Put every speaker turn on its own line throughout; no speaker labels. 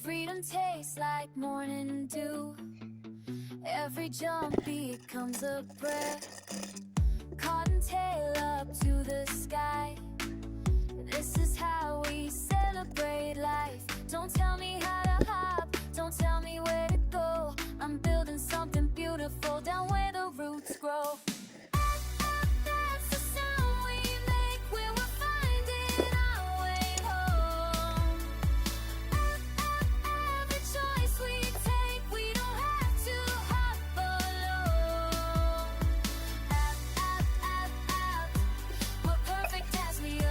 Freedom tastes like morning dew. Every jump becomes a breath. Cottontail up to the sky. This is how we celebrate life. Don't tell me how to hop, don't tell me where to go. I'm building something beautiful down where the roots grow. That's the sound we make when we're finding our way home. Every choice we take, we don't have to hop alone. We're perfect as we are.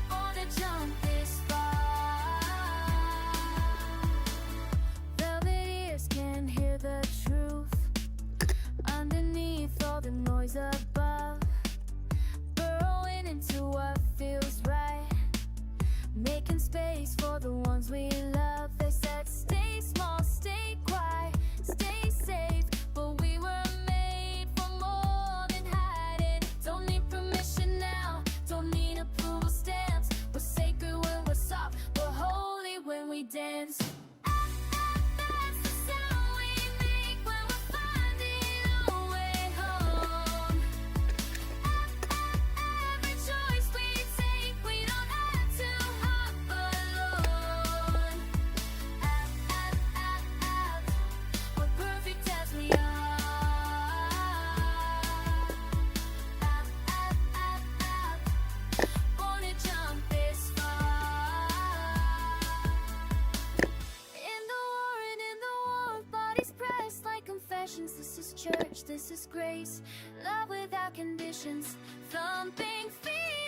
Born to jump this far. Velvet ears can hear the truth underneath all the noise above. Burrowing into what feels right, making space for the ones we love. They said stay small, stay quiet, stay safe, but we were made for more than hiding. Don't need permission now, don't need approval stamps. We're sacred when we're soft, we're holy when we dance. That's the sound we make when we're finding our way home. Every choice we take, we don't have to hop alone. We're perfect as we are. Born to jump this far. In the war and in the war, bodies pressed like confessions. This is church, this is grace, love without conditions, thumping feet.